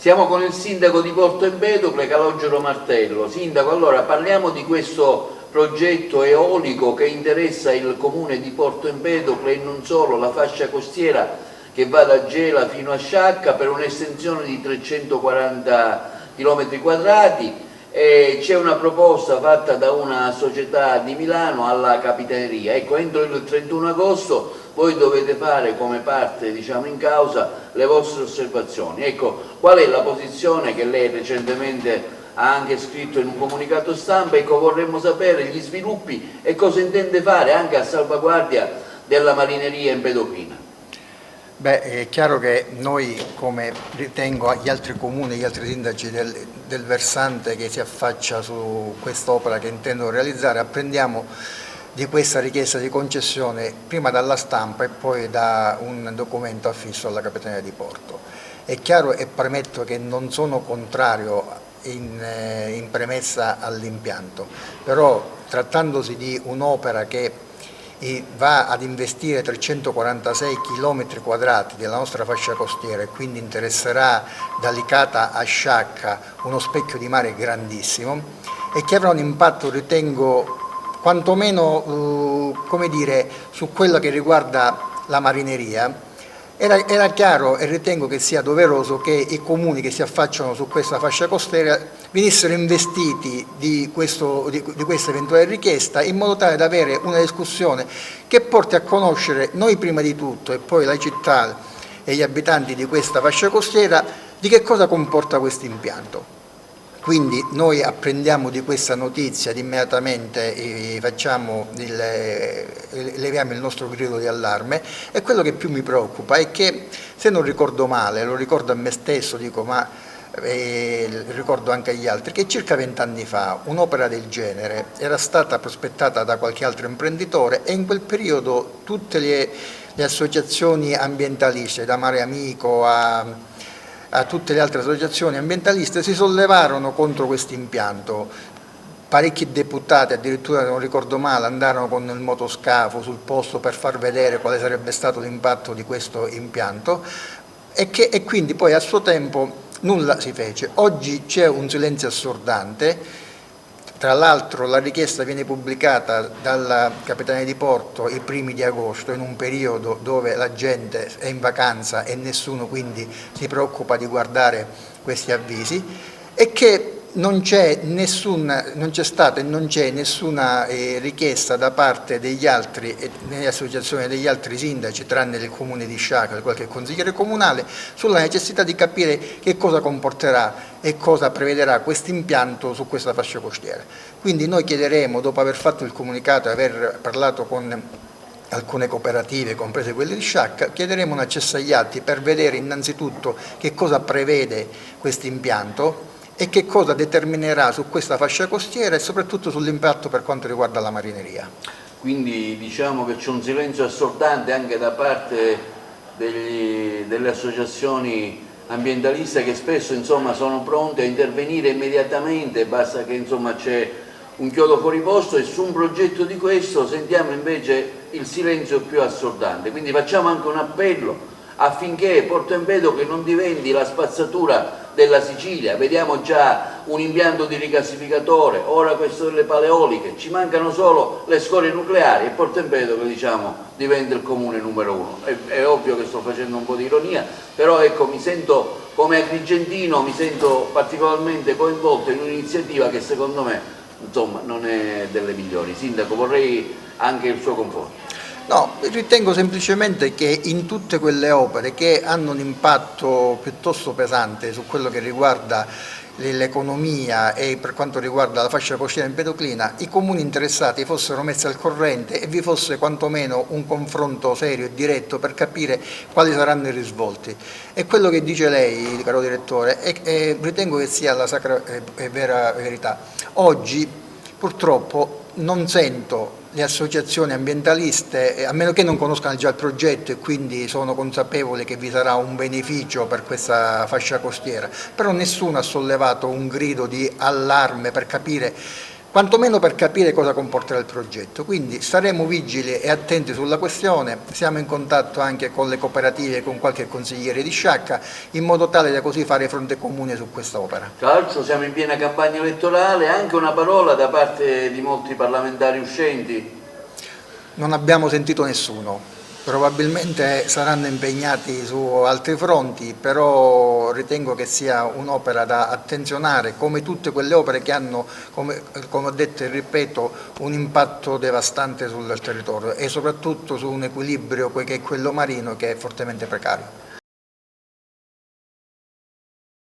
Siamo con il sindaco di Porto Empedocle, Calogero Martello. Sindaco, allora parliamo di questo progetto eolico che interessa il comune di Porto Empedocle e non solo, la fascia costiera che va da Gela fino a Sciacca per un'estensione di 340 km². C'è una proposta fatta da una società di Milano alla Capitaneria. Ecco, entro il 31 agosto voi dovete fare come parte, diciamo, in causa le vostre osservazioni. Ecco, qual è la posizione che lei recentemente ha anche scritto in un comunicato stampa? Ecco, vorremmo sapere gli sviluppi e cosa intende fare anche a salvaguardia della marineria empedoclina. Beh, è chiaro che noi, come ritengo gli altri comuni, gli altri sindaci del versante che si affaccia su quest'opera che intendo realizzare, apprendiamo di questa richiesta di concessione prima dalla stampa e poi da un documento affisso alla Capitaneria di Porto. È chiaro e premetto che non sono contrario in premessa all'impianto, però trattandosi di un'opera che va ad investire 346 km² della nostra fascia costiera e quindi interesserà da Licata a Sciacca uno specchio di mare grandissimo e che avrà un impatto, ritengo, quantomeno come dire, su quello che riguarda la marineria. Era chiaro e ritengo che sia doveroso che i comuni che si affacciano su questa fascia costiera venissero investiti di questa eventuale richiesta, in modo tale da avere una discussione che porti a conoscere noi prima di tutto e poi la città e gli abitanti di questa fascia costiera di che cosa comporta questo impianto. Quindi noi apprendiamo di questa notizia ed immediatamente leviamo il nostro grido di allarme, e quello che più mi preoccupa è che, se non ricordo male, lo ricordo a me stesso, ricordo anche agli altri, che circa 20 anni fa un'opera del genere era stata prospettata da qualche altro imprenditore e in quel periodo tutte le associazioni ambientaliste, da Mare Amico a tutte le altre associazioni ambientaliste, si sollevarono contro questo impianto. Parecchi deputati, addirittura, se non ricordo male, andarono con il motoscafo sul posto per far vedere quale sarebbe stato l'impatto di questo impianto e quindi poi a suo tempo nulla si fece. Oggi c'è un silenzio assordante. Tra l'altro la richiesta viene pubblicata dalla Capitaneria di Porto i primi di agosto, in un periodo dove la gente è in vacanza e nessuno quindi si preoccupa di guardare questi avvisi, e che non c'è stata e non c'è nessuna richiesta da parte degli altri, nelle associazioni degli altri sindaci, tranne il comune di Sciacca e qualche consigliere comunale, sulla necessità di capire che cosa comporterà e cosa prevederà questo impianto su questa fascia costiera. Quindi noi chiederemo, dopo aver fatto il comunicato e aver parlato con alcune cooperative, comprese quelle di Sciacca, chiederemo un accesso agli atti per vedere innanzitutto che cosa prevede questo impianto e che cosa determinerà su questa fascia costiera e soprattutto sull'impatto per quanto riguarda la marineria. Quindi diciamo che c'è un silenzio assordante anche da parte delle associazioni ambientaliste, che spesso, insomma, sono pronte a intervenire immediatamente, basta che, insomma, c'è un chiodo fuori posto, e su un progetto di questo sentiamo invece il silenzio più assordante. Quindi facciamo anche un appello affinché Porto Empedocle non diventi la spazzatura della Sicilia. Vediamo già un impianto di rigassificatore, ora questo delle paleoliche, ci mancano solo le scorie nucleari e Porto Empedocle, diciamo, diventa il comune numero uno. È ovvio che sto facendo un po' di ironia, però ecco, mi sento, come agrigentino, mi sento particolarmente coinvolto in un'iniziativa che secondo me, insomma, non è delle migliori. Sindaco, vorrei anche il suo conforto. No, ritengo semplicemente che in tutte quelle opere che hanno un impatto piuttosto pesante su quello che riguarda l'economia e per quanto riguarda la fascia costiera empedoclina, i comuni interessati fossero messi al corrente e vi fosse quantomeno un confronto serio e diretto per capire quali saranno i risvolti. E quello che dice lei, caro direttore, ritengo che sia la sacra e vera verità. Oggi purtroppo non sento le associazioni ambientaliste, a meno che non conoscano già il progetto e quindi sono consapevoli che vi sarà un beneficio per questa fascia costiera, però nessuno ha sollevato un grido di allarme per capire quantomeno per capire cosa comporterà il progetto. Quindi staremo vigili e attenti sulla questione, siamo in contatto anche con le cooperative e con qualche consigliere di Sciacca, in modo tale da così fare fronte comune su questa opera. Tra l'altro siamo in piena campagna elettorale, anche una parola da parte di molti parlamentari uscenti. Non abbiamo sentito nessuno. Probabilmente saranno impegnati su altri fronti, però ritengo che sia un'opera da attenzionare, come tutte quelle opere che hanno, come ho detto e ripeto, un impatto devastante sul territorio e soprattutto su un equilibrio che è quello marino, che è fortemente precario.